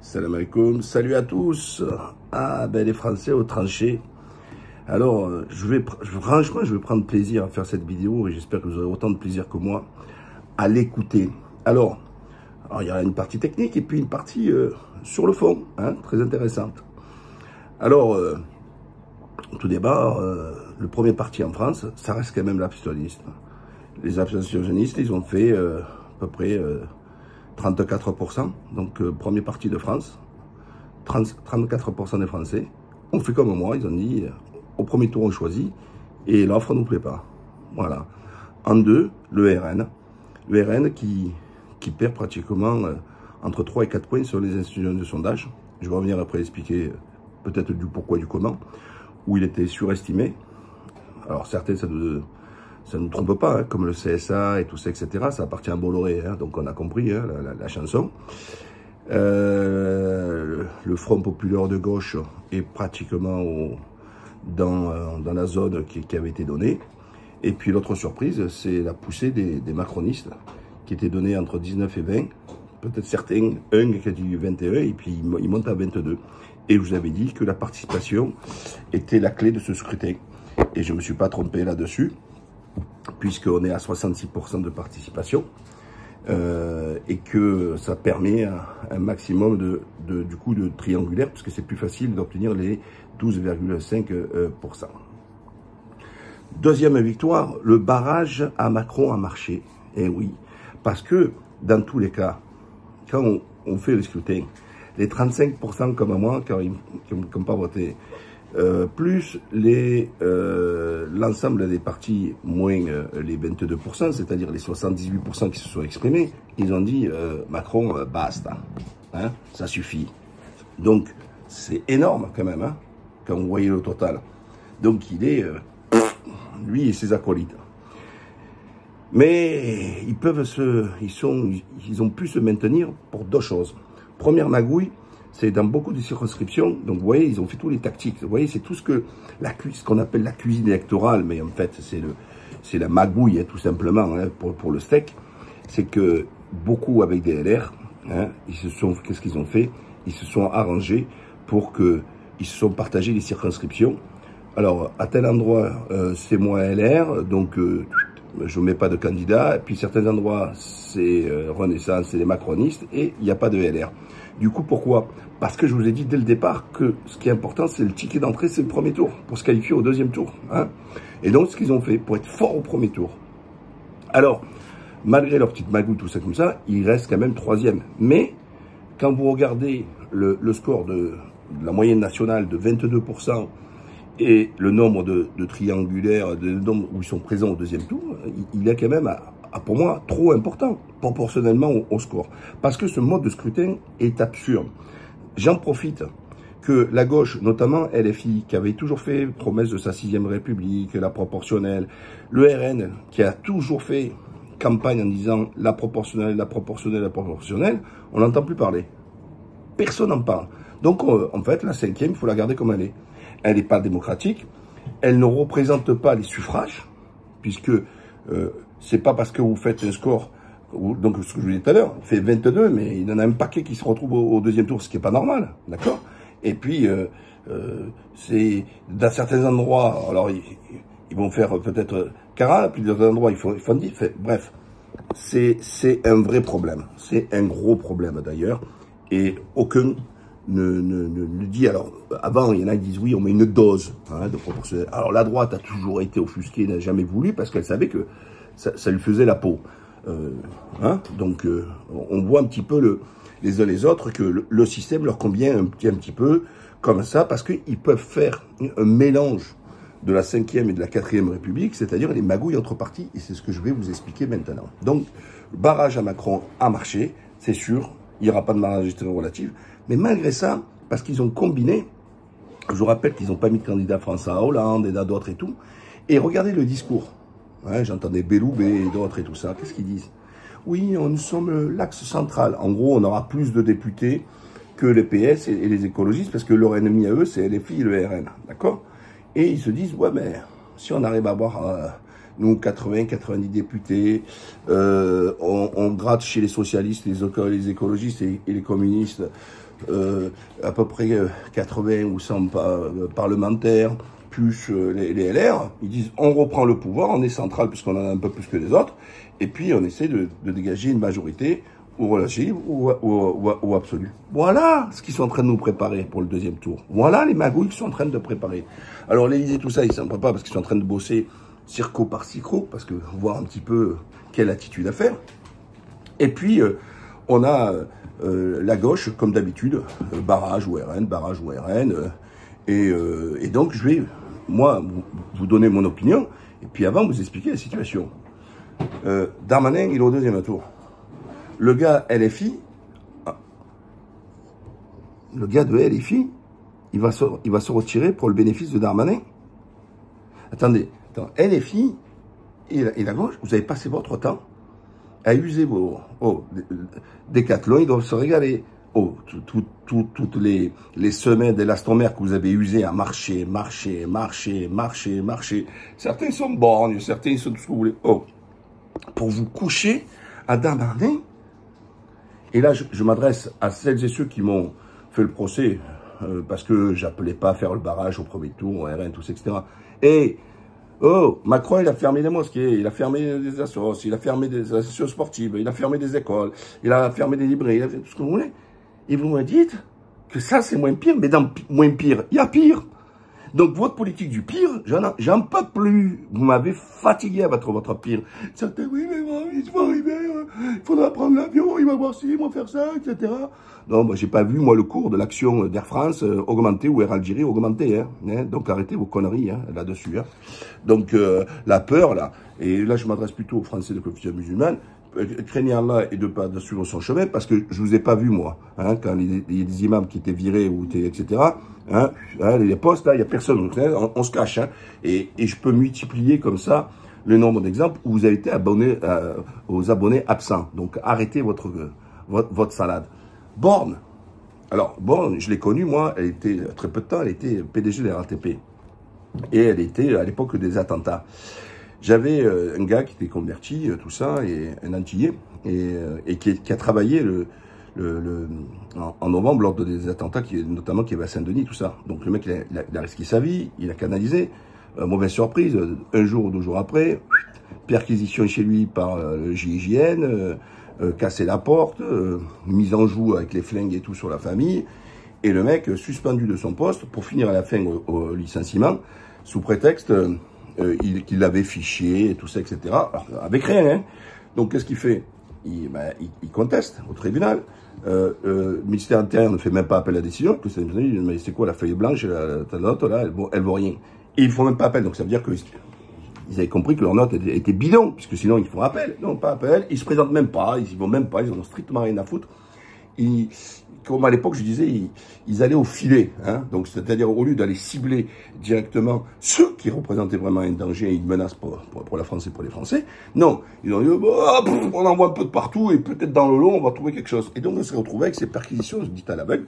Salam alaikum, salut à tous. Ah ben les Français aux tranchées. Alors, franchement, je vais prendre plaisir à faire cette vidéo et j'espère que vous aurez autant de plaisir que moi à l'écouter. Alors, il y a une partie technique et puis une partie sur le fond, hein, très intéressante. Alors, tout d'abord, le premier parti en France, ça reste quand même l'abstentionnisme. Les abstentionnistes, ils ont fait à peu près 34%, donc premier parti de France, 34% des Français ont fait comme moi, ils ont dit, au premier tour on choisit, et l'offre ne nous plaît pas. Voilà. En deux, le RN qui perd pratiquement entre 3 et 4 points sur les institutions de sondage. Je vais revenir après expliquer peut-être du pourquoi, du comment, où il était surestimé. Alors certains, ça ne nous trompe pas, hein, comme le CSA et tout ça, etc. Ça appartient à Bolloré, hein, donc on a compris hein, la chanson. Le Front populaire de gauche est pratiquement dans la zone qui avait été donnée. Et puis l'autre surprise, c'est la poussée des macronistes, qui était donnée entre 19 et 20. Peut-être certains, un qui a dit 21, et puis il monte à 22. Et je vous avais dit que la participation était la clé de ce scrutin. Et je ne me suis pas trompé là-dessus, puisqu'on est à 66% de participation, et que ça permet un maximum du coup de triangulaire, parce que c'est plus facile d'obtenir les 12,5%. Deuxième victoire, le barrage à Macron a marché. Et oui, parce que dans tous les cas, quand on fait le scrutin, les 35% comme moi, qui n'ont pas voté, plus l'ensemble des partis, moins les 22%, c'est-à-dire les 78% qui se sont exprimés, ils ont dit Macron, basta, hein, ça suffit. Donc, c'est énorme quand même, hein, quand vous voyez le total. Donc, il est, lui et ses acolytes. Mais ils ont pu se maintenir pour deux choses. Première magouille, c'est dans beaucoup de circonscriptions, donc vous voyez, ils ont fait tous les tactiques, vous voyez, c'est tout ce qu'on appelle la cuisine électorale, mais en fait, c'est la magouille, hein, tout simplement, hein, pour le steak, c'est que beaucoup avec des LR, hein, qu'est-ce qu'ils ont fait? Ils se sont arrangés pour ils se sont partagés les circonscriptions. Alors, à tel endroit, c'est moi LR, donc je ne mets pas de candidat, et puis certains endroits, c'est Renaissance, c'est les macronistes, et il n'y a pas de LR. Du coup, pourquoi? Parce que je vous ai dit dès le départ que ce qui est important, c'est le ticket d'entrée, c'est le premier tour, pour se qualifier au deuxième tour. Hein. Et donc, ce qu'ils ont fait, pour être fort au premier tour. Alors, malgré leur petite magouille, tout ça comme ça, ils restent quand même troisième. Mais, quand vous regardez le score de la moyenne nationale de 22%, et le nombre de triangulaires, le nombre où ils sont présents au deuxième tour, il est quand même, pour moi, trop important, proportionnellement au score. Parce que ce mode de scrutin est absurde. J'en profite que la gauche, notamment LFI, qui avait toujours fait promesse de sa 6e République, la proportionnelle, le RN, qui a toujours fait campagne en disant la proportionnelle, la proportionnelle, la proportionnelle, on n'entend plus parler. Personne n'en parle. Donc, en fait, la 5e, il faut la garder comme elle est. Elle n'est pas démocratique, elle ne représente pas les suffrages, puisque c'est pas parce que vous faites un score, donc ce que je vous disais tout à l'heure, fait 22, mais il y en a un paquet qui se retrouve au deuxième tour, ce qui n'est pas normal, d'accord? Et puis, c'est dans certains endroits, alors ils vont faire peut-être 40, puis dans d'autres endroits ils font 10, bref, c'est un vrai problème, c'est un gros problème d'ailleurs, et aucun ne dit. Alors, avant, il y en a qui disent oui, on met une dose hein, de proportionnel. Alors, la droite a toujours été offusquée, n'a jamais voulu, parce qu'elle savait que ça lui faisait la peau. Hein, donc, on voit un petit peu les uns les autres que le système leur convient un petit peu comme ça, parce qu'ils peuvent faire un mélange de la 5e et de la 4e République, c'est-à-dire les magouilles entre partis, et c'est ce que je vais vous expliquer maintenant. Donc, le barrage à Macron a marché, c'est sûr, il n'y aura pas de majorité relative, mais malgré ça, parce qu'ils ont combiné, je vous rappelle qu'ils n'ont pas mis de candidat François Hollande et d'autres et tout, et regardez le discours. Ouais, j'entendais Belloubet et d'autres et tout ça, qu'est-ce qu'ils disent? Oui, nous sommes l'axe central. En gros, on aura plus de députés que les PS et les écologistes, parce que leur ennemi à eux, c'est LFI et le RN, d'accord? Et ils se disent, ouais, mais si on arrive à avoir nous 80, 90 députés, on gratte chez les socialistes, les écologistes et les communistes à peu près 80 ou 100 parlementaires, plus les LR, ils disent on reprend le pouvoir, on est central puisqu'on en a un peu plus que les autres, et puis on essaie de dégager une majorité ou relative ou absolue. Voilà ce qu'ils sont en train de nous préparer pour le deuxième tour. Voilà les magouilles qu'ils sont en train de préparer. Alors l'Élysée, tout ça, ils ne s'en préparent parce qu'ils sont en train de bosser circo par circo, parce que voir un petit peu quelle attitude à faire. Et puis, on a la gauche, comme d'habitude, barrage ou RN, barrage ou RN. Et donc, je vais, moi, vous donner mon opinion, et puis avant, vous expliquer la situation. Darmanin, il est au deuxième tour. Le gars LFI, le gars de LFI, il va se retirer pour le bénéfice de Darmanin. Attendez, LFI et la gauche, vous avez passé votre temps à user vos Décathlon, ils doivent se régaler. Toutes les semaines d'élastomère que vous avez usé à marcher. Certains sont borgnes, certains sont tout ce que vous voulez. Pour vous coucher à Darmanin. Et là, je m'adresse à celles et ceux qui m'ont fait le procès parce que j'appelais pas à faire le barrage au premier tour, au RN, tout ça, etc. Et Macron, il a fermé des mosquées, il a fermé des assos, il a fermé des associations sportives, il a fermé des écoles, il a fermé des librairies, il a fait tout ce que vous voulez. Et vous me dites que ça, c'est moins pire, mais dans moins pire, il y a pire. Donc, votre politique du pire, j'en peux plus. Vous m'avez fatigué à votre pire. Certains, oui, mais bon, il va arriver, il faudra prendre l'avion, il va voir ci, il va faire ça, etc. Non, moi, j'ai pas vu, moi, le cours de l'action d'Air France augmenter ou Air Algérie augmenter. Hein. Donc, arrêtez vos conneries là-dessus. Hein. Donc, la peur, là, et là, je m'adresse plutôt aux Français de confession musulmane, craignez Allah et de pas de suivre son chemin, parce que je vous ai pas vu, moi, hein, quand il y a des imams qui étaient virés, ou etc., les postes, là, il y a personne, on se cache, hein, et je peux multiplier comme ça le nombre d'exemples où vous avez été abonné aux abonnés absents. Donc, arrêtez votre salade. Borne. Alors, Borne, je l'ai connue, moi, elle était, très peu de temps, elle était PDG de la RATP. Et elle était à l'époque des attentats. J'avais un gars qui était converti, tout ça, et un Antillais, et qui a travaillé en novembre lors des attentats, notamment qui avait à Saint-Denis, tout ça. Donc le mec, il a risqué sa vie, il a canalisé. Mauvaise surprise, un jour ou 2 jours après, perquisition chez lui par le GIGN, casser la porte, mise en joue avec les flingues et tout sur la famille, et le mec suspendu de son poste pour finir à la fin au licenciement, sous prétexte qu'il l'avait fiché, et tout ça, etc. Alors, avec rien, hein. Donc, qu'est-ce qu'il fait? Il conteste au tribunal. Le ministère intérieur ne fait même pas appel à la décision. Mais c'est quoi la feuille blanche, ta note, là, elle vaut rien. Et ils ne font même pas appel. Donc, ça veut dire qu'ils avaient compris que leur note était bidon, puisque sinon, ils font appel. Non, pas appel. Ils ne se présentent même pas. Ils n'y vont même pas. Ils en ont strictement rien à foutre. Comme à l'époque, je disais, ils allaient au filet. Hein, donc, c'est-à-dire, au lieu d'aller cibler directement ceux qui représentaient vraiment un danger et une menace pour la France et pour les Français, non. Ils ont dit, on envoie un peu de partout et peut-être dans le lot, on va trouver quelque chose. Et donc, on s'est retrouvé avec ces perquisitions dites à l'aveugle,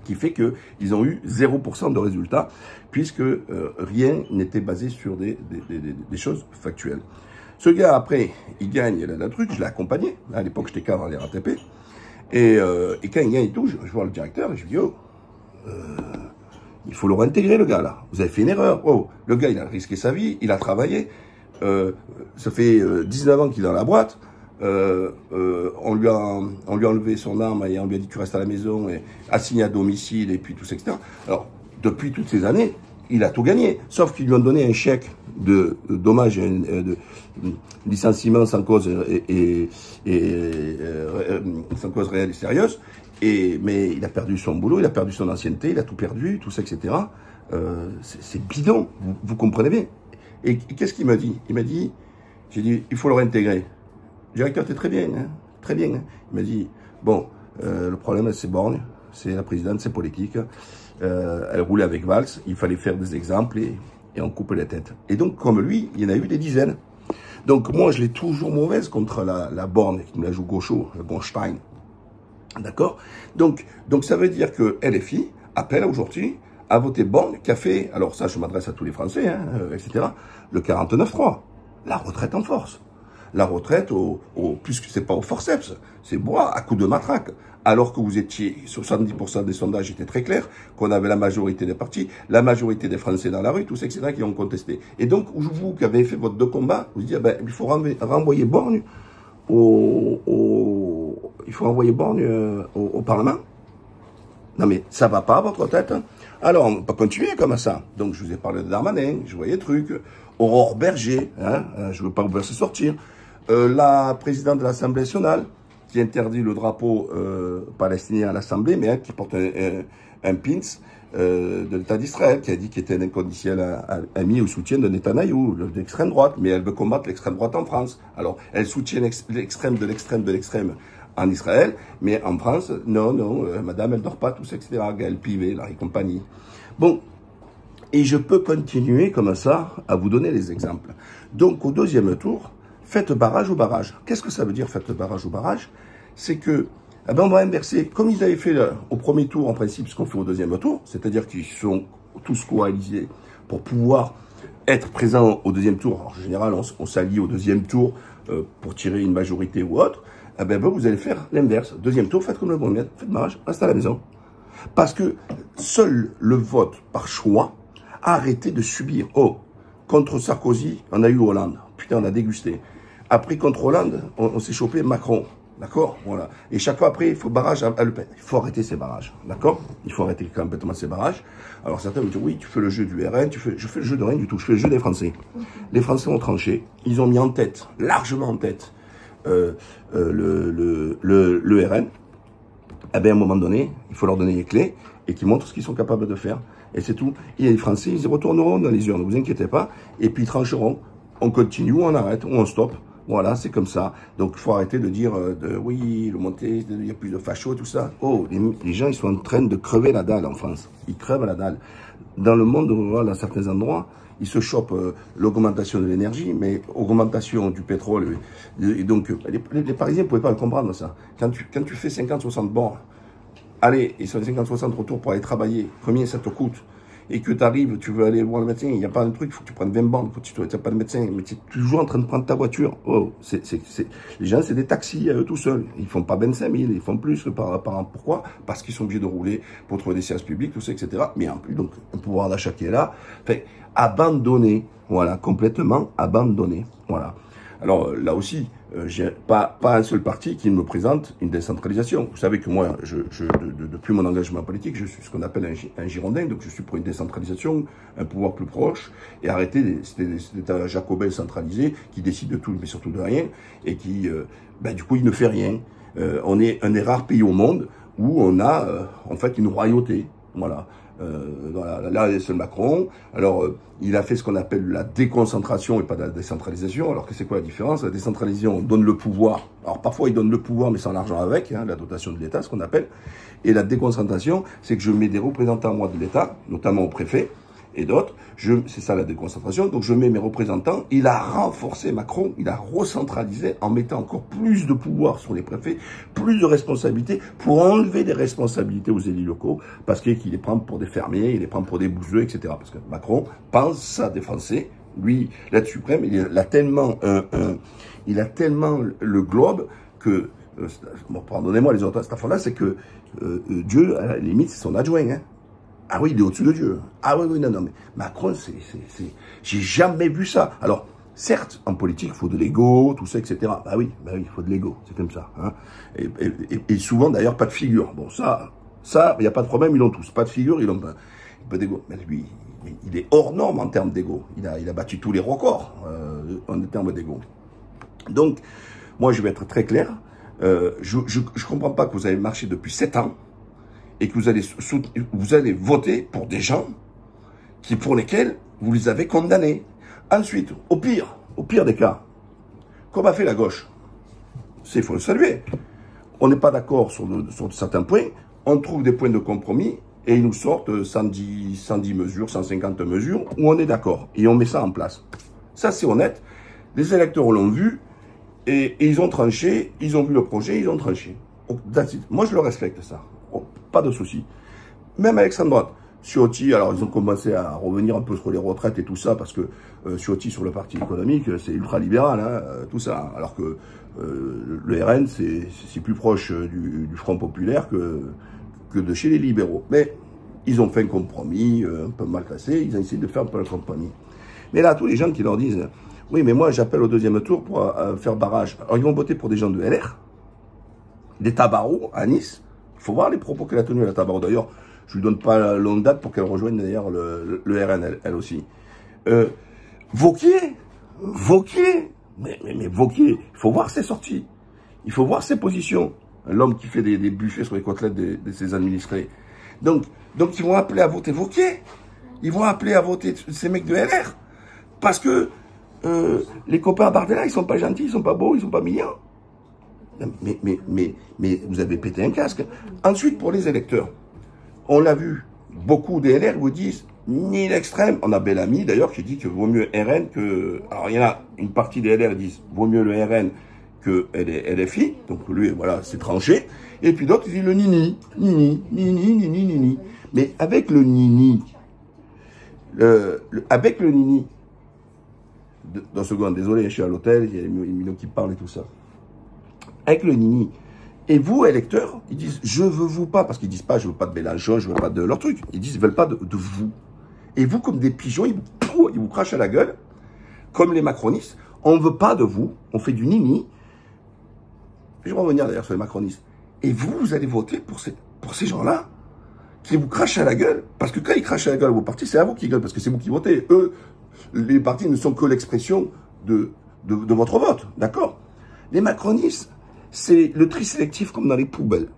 qui fait qu'ils ont eu 0% de résultats, puisque rien n'était basé sur des choses factuelles. Ce gars, après, il gagne le truc, je l'ai accompagné. À l'époque, j'étais cadre à la RATP. Et quand il gagne et tout, je vois le directeur et je lui dis, il faut le réintégrer, le gars, là. Vous avez fait une erreur. Le gars, il a risqué sa vie, il a travaillé. Ça fait 19 ans qu'il est dans la boîte. On lui a enlevé son arme et on lui a dit, tu restes à la maison, et assigné à domicile, et puis tout ça, etc. Alors, depuis toutes ces années, il a tout gagné. Sauf qu'ils lui ont donné un chèque de dommages, de licenciement sans cause sans cause réelle et sérieuse. Mais il a perdu son boulot, il a perdu son ancienneté, il a tout perdu, tout ça, etc. C'est bidon, vous comprenez bien. Et qu'est-ce qu'il m'a dit? Il m'a dit, j'ai dit, il faut le réintégrer. Le directeur était très bien, hein, très bien. Hein. Il m'a dit, bon, le problème c'est Borne, c'est la présidente, c'est politique. Elle roulait avec Valls, il fallait faire des exemples et on coupe les têtes. Et donc, comme lui, il y en a eu des dizaines. Donc, moi, je l'ai toujours mauvaise contre la Borne, qui me la joue gaucho, le Gonstein. D'accord? Donc, ça veut dire que LFI appelle aujourd'hui à voter Borne, qui a fait, alors ça, je m'adresse à tous les Français, hein, etc., le 49.3, la retraite en force. la retraite puisque c'est pas au forceps, c'est bois à coups de matraque. Alors que vous étiez, 70% des sondages étaient très clairs, qu'on avait la majorité des partis, la majorité des Français dans la rue, tous etc. qui ont contesté. Et donc, vous qui avez fait votre deux combats, vous dites, ben, il faut renvoyer Borgne au Parlement. Non mais ça va pas à votre tête. Hein. Alors on peut continuer comme ça. Donc je vous ai parlé de Darmanin, je voyais des trucs. Aurore Berger, hein, je veux pas vous laisser sortir. La présidente de l'Assemblée nationale qui interdit le drapeau palestinien à l'Assemblée, mais qui porte un pins de l'État d'Israël, qui a dit qu'il était un inconditionnel ami au soutien de Netanyahou, de l'extrême droite, mais elle veut combattre l'extrême droite en France. Alors elle soutient l'extrême de l'extrême en Israël, mais en France, non, madame, elle dort pas, tout ça, etc. Gaël Pivet, là, et compagnie. Bon, et je peux continuer comme ça à vous donner les exemples. Donc, au deuxième tour, faites barrage ou barrage. Qu'est-ce que ça veut dire, faites barrage ou barrage? C'est que, eh ben, on va inverser, comme ils avaient fait au premier tour, en principe, ce qu'on fait au deuxième tour, c'est-à-dire qu'ils sont tous coalisés pour pouvoir être présents au deuxième tour. Alors, en général, on s'allie au deuxième tour pour tirer une majorité ou autre. Eh ben, vous allez faire l'inverse. Deuxième tour, faites comme le premier, faites barrage, restez à la maison. Parce que seul le vote par choix a arrêté de subir. Oh, contre Sarkozy, on a eu Hollande. Putain, on a dégusté. Après, contre Hollande, on s'est chopé Macron. D'accord? Voilà. Et chaque fois après, il faut barrage à Le Pen. Il faut arrêter ces barrages. D'accord? Il faut arrêter complètement ces barrages. Alors certains vont dire, oui, tu fais le jeu du RN, je fais le jeu de rien du tout, je fais le jeu des Français. Les Français ont tranché. Ils ont mis en tête, largement en tête, le RN. Eh bien, à un moment donné, il faut leur donner les clés et qu'ils montrent ce qu'ils sont capables de faire. Et c'est tout. Et les Français, ils retourneront dans les urnes, ne vous inquiétez pas. Et puis, ils trancheront. On continue, ou on arrête, ou on stoppe. Voilà, c'est comme ça. Donc, il faut arrêter de dire, oui, le monté, il y a plus de fachos, tout ça. Oh, les gens, ils sont en train de crever la dalle en France. Ils crèvent la dalle. Dans le monde rural, à certains endroits, ils se chopent l'augmentation de l'énergie, mais augmentation du pétrole. Et donc, les Parisiens ne pouvaient pas le comprendre, ça. Quand tu fais 50-60 bords, allez, et sur les 50-60 retours pour aller travailler, combien ça te coûte? Et que tu arrives, tu veux aller voir le médecin, il n'y a pas de truc, il faut que tu prennes 20 bornes, tu n'as pas de médecin, mais tu es toujours en train de prendre ta voiture. Oh, les gens, c'est des taxis tout seuls. Ils font pas 25 000, ils font plus par an. Pourquoi? Parce qu'ils sont obligés de rouler pour trouver des services publics, tout ça, etc. Mais en plus, donc, un pouvoir d'achat qui est là. Fait, abandonné, voilà, complètement abandonné, voilà. Alors là aussi, j'ai pas un seul parti qui me présente une décentralisation. Vous savez que moi, depuis mon engagement politique, je suis ce qu'on appelle un girondin, donc je suis pour une décentralisation, un pouvoir plus proche, et arrêter cet état jacobin centralisé qui décide de tout, mais surtout de rien, et qui, du coup, il ne fait rien. On est un des rares pays au monde où on a, en fait, une royauté, voilà. Voilà, là, c'est Macron. Alors, il a fait ce qu'on appelle la déconcentration et pas la décentralisation. Alors, que c'est quoi la différence? La décentralisation, on donne le pouvoir. Alors, parfois, il donne le pouvoir, mais sans l'argent avec, hein, la dotation de l'État, ce qu'on appelle. Et la déconcentration, c'est que je mets des représentants, moi, de l'État, notamment au préfet et d'autres. C'est ça la déconcentration. Donc, je mets mes représentants. Il a renforcé Macron, il a recentralisé en mettant encore plus de pouvoir sur les préfets, plus de responsabilités pour enlever des responsabilités aux élus locaux parce qu'il les prend pour des fermiers, il les prend pour des bouseux, etc. Parce que Macron pense ça des Français. Lui, l'être suprême, il a tellement le globe que, bon, pardonnez-moi les autres, cette affaire-là, c'est que Dieu, à la limite, c'est son adjoint, hein. Ah oui, il est au-dessus de Dieu. Ah oui, non, mais Macron, j'ai jamais vu ça. Alors, certes, en politique, il faut de l'ego, tout ça, etc. Bah oui, il faut de l'ego, c'est comme ça. Hein. Et souvent, d'ailleurs, pas de figure. Bon, ça, il n'y a pas de problème, ils l'ont tous. Pas de figure, ils n'ont pas d'ego. Mais lui, il est hors norme en termes d'ego. Il a battu tous les records en termes d'ego. Donc, moi, je vais être très clair. Je ne comprends pas que vous avez marché depuis 7 ans et que vous allez voter pour des gens pour lesquels vous les avez condamnés. Ensuite, au pire des cas, comme a fait la gauche, il faut le saluer. On n'est pas d'accord sur certains points, on trouve des points de compromis et ils nous sortent 110 mesures, 150 mesures où on est d'accord et on met ça en place. Ça, c'est honnête. Les électeurs l'ont vu et ils ont tranché, ils ont vu le projet, ils ont tranché. Moi, je le respecte, ça. Oh, pas de souci. Même à l'extrême droite, Ciotti, alors ils ont commencé à revenir un peu sur les retraites et tout ça, parce que Ciotti sur le parti économique, c'est ultra-libéral, hein, tout ça. Alors que le RN, c'est plus proche du Front Populaire que de chez les libéraux. Mais ils ont fait un compromis un peu mal classé, ils ont essayé de faire un peu un compromis. Mais là, tous les gens qui leur disent, oui, mais moi j'appelle au deuxième tour pour faire barrage. Alors ils vont voter pour des gens de LR, des tabaros à Nice. Il faut voir les propos qu'elle a tenus à la Tabarot. D'ailleurs, je lui donne pas la longue date pour qu'elle rejoigne d'ailleurs le RN, elle aussi. Wauquiez, mais Wauquiez, il faut voir ses sorties, il faut voir ses positions. L'homme qui fait des buffets sur les côtelettes de ses administrés. Donc ils vont appeler à voter Wauquiez, ils vont appeler à voter ces mecs de LR, parce que les copains à Bardella, ils sont pas gentils, ils sont pas beaux, ils sont pas mignons. Mais vous avez pété un casque. Ensuite, pour les électeurs, on l'a vu, beaucoup des LR vous disent ni l'extrême. On a Bellamy d'ailleurs qui dit que vaut mieux RN que. Alors il y en a une partie des LR qui disent vaut mieux le RN que LFI. Donc lui, voilà, c'est tranché. Et puis d'autres disent le nini. Mais avec le nini, avec le nini, dans seconde, désolé, je suis à l'hôtel, il y a les minots qui parlent et tout ça. Avec le nini. Et vous, électeurs, ils disent, je veux vous pas, parce qu'ils disent pas, je veux pas de Mélenchon, je veux pas de leur truc. Ils disent, ils veulent pas de vous. Et vous, comme des pigeons, ils vous crachent à la gueule, comme les macronistes. On veut pas de vous, on fait du nini. Je vais revenir d'ailleurs sur les macronistes. Et vous allez voter pour ces gens-là, qui vous crachent à la gueule. Parce que quand ils crachent à la gueule à vos partis, c'est à vous qui gueulent, parce que c'est vous qui votez. Eux, les partis ne sont que l'expression de votre vote, d'accord? Les macronistes, c'est le tri sélectif comme dans les poubelles.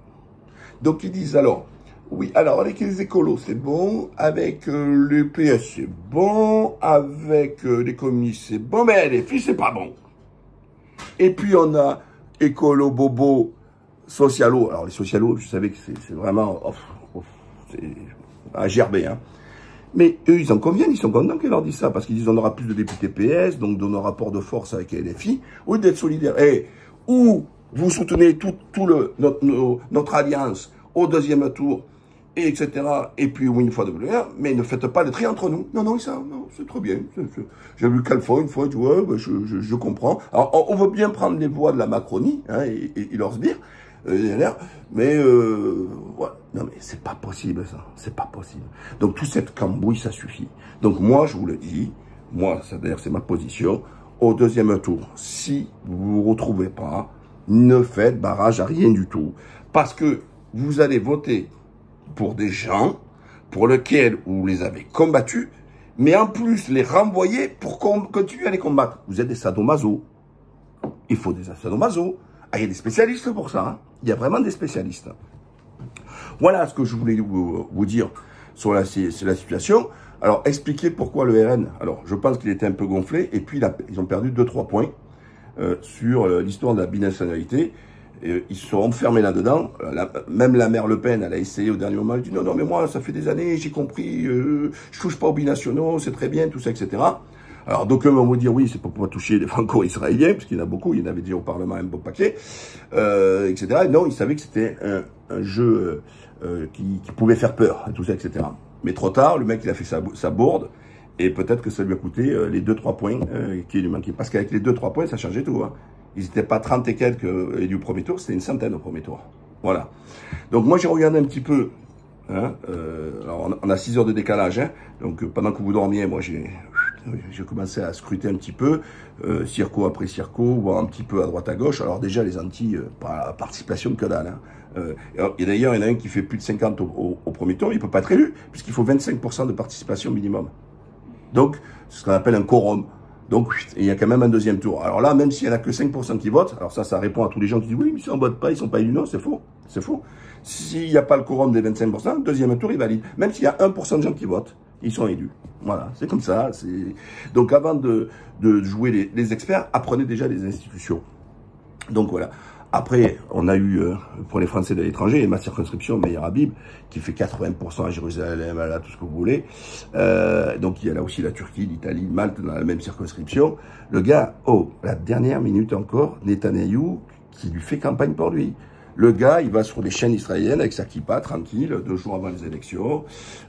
Donc ils disent alors, oui, alors avec les écolos c'est bon, avec les PS c'est bon, avec les communistes c'est bon, mais les filles c'est pas bon. Et puis on a écolo, bobo, socialo. Alors les socialos, je savais que c'est vraiment c'est à gerber, hein. Mais eux, ils en conviennent, ils sont contents qu'ils leur disent ça, parce qu'ils disent on aura plus de députés PS, donc dans nos rapports de force avec les LFI, au lieu d'être solidaires. Et où vous soutenez notre alliance au deuxième tour, et etc. Et puis une fois de plus, mais ne faites pas le tri entre nous. Non, ça, non, c'est trop bien. J'ai vu Calfon une fois, tu vois, ben, je comprends. Alors, on veut bien prendre les voix de la Macronie, hein, et leur se dire, mais ouais, non mais c'est pas possible ça, c'est pas possible. Donc toute cette cambouille, ça suffit. Donc moi, je vous le dis, moi, d'ailleurs c'est ma position, au deuxième tour, si vous vous retrouvez pas, ne faites barrage à rien du tout. Parce que vous allez voter pour des gens pour lesquels vous les avez combattus, mais en plus les renvoyer pour continuer à les combattre. Vous êtes des sadomaso. Il faut des sadomaso. Ah, il y a des spécialistes pour ça. Hein. Il y a vraiment des spécialistes. Voilà ce que je voulais vous dire sur la situation. Alors, expliquer pourquoi le RN. Alors, je pense qu'il était un peu gonflé. Et puis, ils ont perdu 2-3 points sur l'histoire de la binationalité. Ils se sont enfermés là-dedans. Même la mère Le Pen, elle a essayé au dernier moment. Elle dit non, mais moi, ça fait des années, j'ai compris. Je touche pas aux binationaux, c'est très bien, tout ça, etc. Alors, d'aucuns vont vous dire, oui, c'est pour pouvoir toucher les franco-israéliens, parce qu'il y en a beaucoup, il y en avait dit au Parlement un beau paquet, etc. Et non, ils savaient que c'était un jeu qui pouvait faire peur, tout ça, etc. Mais trop tard, le mec, il a fait sa bourde, et peut-être que ça lui a coûté les 2-3 points qui lui manquaient. Parce qu'avec les 2-3 points, ça changeait tout. Hein. Ils n'étaient pas 30 et quelques du premier tour, c'était une centaine au premier tour. Voilà. Donc moi, j'ai regardé un petit peu. Hein, alors on a 6 heures de décalage. Hein, donc pendant que vous dormiez, moi, j'ai commencé à scruter un petit peu, circo après circo, voir un petit peu à droite à gauche. Alors déjà, les Antilles, participation de que dalle. Hein. Et d'ailleurs, il y en a un qui fait plus de 50 au premier tour, il ne peut pas être élu, puisqu'il faut 25% de participation minimum. Donc, c'est ce qu'on appelle un quorum. Donc, il y a quand même un deuxième tour. Alors là, même s'il n'y en a que 5% qui votent, alors ça répond à tous les gens qui disent, oui, mais si on ne vote pas, ils ne sont pas élus. Non, c'est faux. C'est faux. S'il n'y a pas le quorum des 25%, deuxième tour, il valide. Même s'il y a 1% de gens qui votent, ils sont élus. Voilà, c'est comme ça. Donc, avant de jouer les experts, apprenez déjà les institutions. Donc, voilà. Après, on a eu, pour les Français de l'étranger, ma circonscription, Meir Habib, qui fait 80% à Jérusalem, là, tout ce que vous voulez. Donc, il y a là aussi la Turquie, l'Italie, Malte, dans la même circonscription. Le gars, la dernière minute encore, Netanyahou, qui lui fait campagne pour lui. Le gars, il va sur les chaînes israéliennes avec sa kippa, tranquille, 2 jours avant les élections,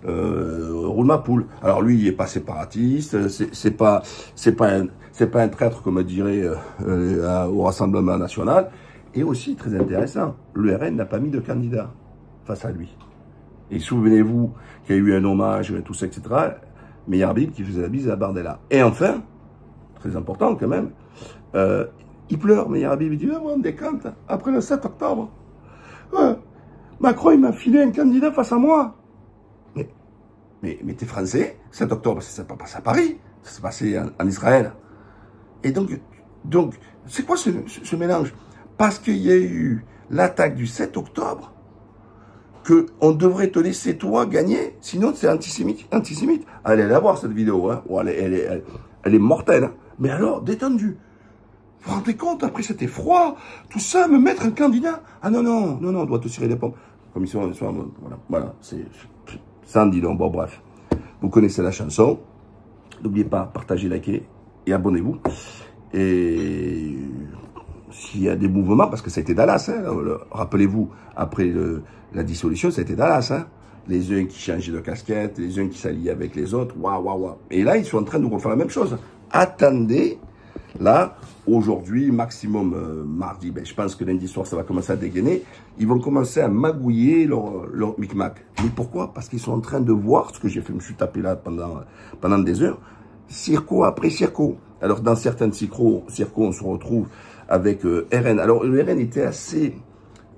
roule ma poule. Alors lui, il est pas séparatiste, c'est pas un traître, comme on dirait au Rassemblement National. Et aussi, très intéressant, le RN n'a pas mis de candidat face à lui. Et souvenez-vous qu'il y a eu un hommage, tout ça, etc. Meir Habib qui faisait la bise à Bardella. Et enfin, très important quand même, il pleure, Meir Habib, il dit, on décante, après le 7 octobre. Macron, il m'a filé un candidat face à moi. Mais t'es français, 7 octobre, ça s'est pas passé à Paris, ça s'est passé en Israël. Et donc c'est quoi ce mélange? Parce qu'il y a eu l'attaque du 7 octobre, qu'on devrait te laisser toi gagner, sinon c'est antisémite. Allez la voir cette vidéo, hein. Oh, elle est mortelle. Hein. Mais alors, détendu. Vous vous rendez compte, après c'était froid, tout ça, me mettre un candidat. Ah non, on doit te tirer les pompes. Comme ils sont voilà, c'est ça en dit donc. Bon, bref. Vous connaissez la chanson. N'oubliez pas, partagez, likez et abonnez-vous. Et s'il y a des mouvements, parce que ça a été Dallas, hein, rappelez-vous, après la dissolution, ça a été Dallas, hein. Les uns qui changeaient de casquette, les uns qui s'alliaient avec les autres, waouh. Et là, ils sont en train de refaire la même chose. Attendez, là, aujourd'hui, maximum mardi, ben, je pense que lundi soir, ça va commencer à dégainer, ils vont commencer à magouiller leur micmac. Mais pourquoi? Parce qu'ils sont en train de voir ce que j'ai fait, je me suis tapé là pendant des heures, circo après circo. Alors, dans certains circos, on se retrouve avec RN. Alors, le RN était assez,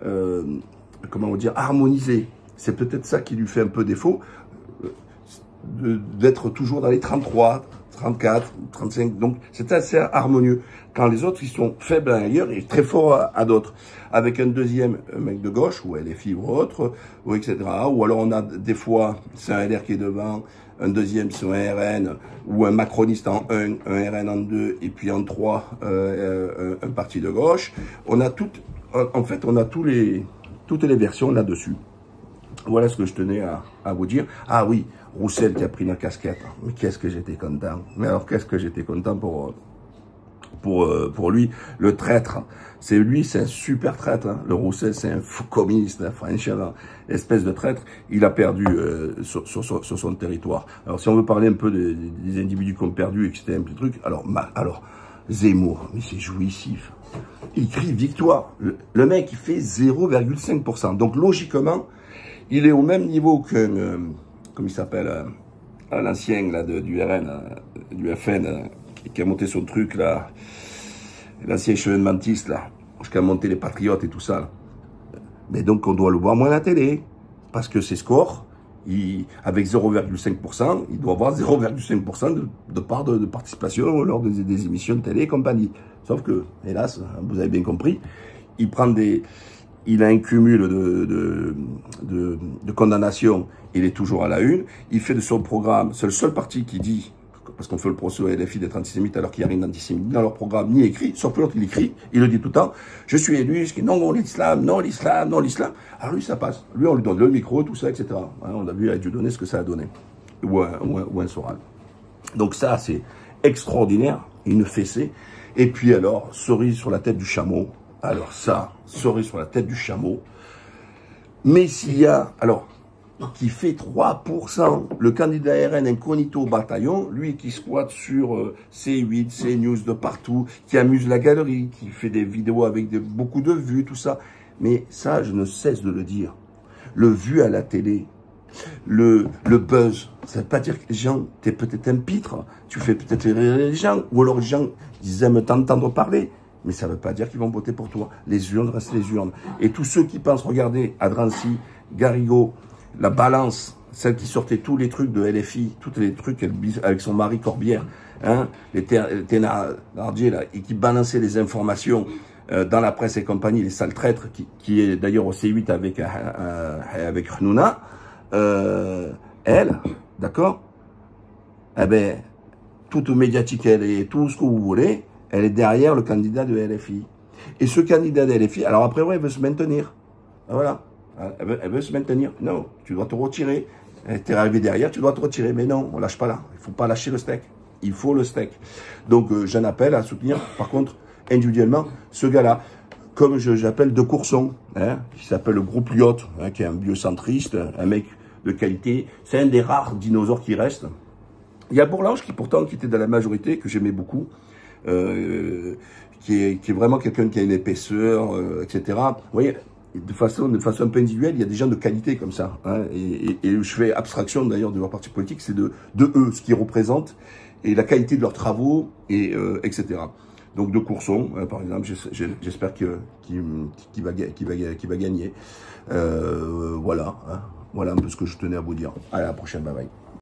comment on va dire, harmonisé. C'est peut-être ça qui lui fait un peu défaut, d'être toujours dans les 33, 34, 35. Donc, c'est assez harmonieux. Quand les autres, ils sont faibles à ailleurs et très forts à d'autres. Avec un deuxième mec de gauche, ou LFI ou autre, ou etc. Ou alors, on a des fois, c'est un LR qui est devant, un deuxième, c'est un RN, ou un macroniste en 1, un RN en 2, et puis en 3, un parti de gauche. On a en fait, on a toutes les versions là-dessus. Voilà ce que je tenais à vous dire. Ah oui, Roussel qui a pris la casquette. Mais qu'est-ce que j'étais content. Mais alors, qu'est-ce que j'étais content pour lui. Le traître, c'est un super traître. Hein. Le Roussel, c'est un fou communiste, hein, franchement. Espèce de traître, il a perdu sur son territoire. Alors, si on veut parler un peu des individus qui ont perdu et que c'était un petit truc, alors Zemmour, mais c'est jouissif. Il crie victoire. Le mec, il fait 0,5%. Donc, logiquement, il est au même niveau qu'un, comme il s'appelle, l'ancien là du RN, du FN, qui a monté son truc là, l'ancien chevenementiste là, qui a monté les patriotes et tout ça. Là. Mais donc on doit le voir moins à la télé, parce que ses scores, avec 0,5%, il doit avoir 0,5% de part de participation lors des émissions de télé et compagnie. Sauf que, hélas, vous avez bien compris, il a un cumul de condamnations, il est toujours à la une, il fait de son programme, c'est le seul parti qui dit, parce qu'on fait le procès au LFI d'être antisémite alors qu'il n'y a rien d'antisémite dans leur programme, ni écrit, sauf que l'autre il écrit, il le dit tout le temps, je suis élu, je dis non l'islam, non l'islam, non l'islam, alors lui ça passe, lui on lui donne le micro, tout ça, etc. On a vu à Dieu donner ce que ça a donné, ou un Soral. Donc ça c'est extraordinaire, une fessée, et puis alors, cerise sur la tête du chameau. Alors ça, cerise sur la tête du chameau. Messia, alors, qui fait 3%, le candidat RN incognito au bataillon, lui qui squatte sur C8, CNews de partout, qui amuse la galerie, qui fait des vidéos avec beaucoup de vues, tout ça. Mais ça, je ne cesse de le dire. Le vu à la télé, le buzz, ça ne veut pas dire que les gens, t'es peut-être un pitre, tu fais peut-être rire les gens, ou alors les gens, ils aiment t'entendre parler. Mais ça ne veut pas dire qu'ils vont voter pour toi. Les urnes restent les urnes. Et tous ceux qui pensent, regardez, à Drancy, Garrigou, la balance, celle qui sortait tous les trucs de LFI, tous les trucs avec son mari Corbière, hein, les Thénardier, là, et qui balançaient les informations dans la presse et compagnie, les sales traîtres, qui est d'ailleurs au C8 avec Hnouna, elle, d'accord, eh ben, toute médiatique, elle est tout ce que vous voulez, elle est derrière le candidat de LFI. Et ce candidat de LFI, alors après, ouais, elle veut se maintenir. Voilà. Elle veut se maintenir. Non, tu dois te retirer. T'es arrivé derrière, tu dois te retirer. Mais non, on lâche pas là. Il faut pas lâcher le steak. Il faut le steak. Donc, j'en appelle à soutenir, par contre, individuellement, ce gars-là. comme j'appelle de Courson, hein, qui s'appelle le groupe Lyotte, hein, qui est un biocentriste, un mec de qualité. C'est un des rares dinosaures qui restent. Il y a Bourlange qui pourtant qui était dans la majorité, que j'aimais beaucoup, qui est vraiment quelqu'un qui a une épaisseur, etc. Vous voyez, de façon un peu individuelle, il y a des gens de qualité comme ça. Hein, et je fais abstraction d'ailleurs de leur parti politique, c'est de eux, ce qu'ils représentent, et la qualité de leurs travaux, et etc. Donc de Courson, par exemple, j'espère qu'il va gagner. Voilà, hein, voilà un peu ce que je tenais à vous dire. À la prochaine, bye bye.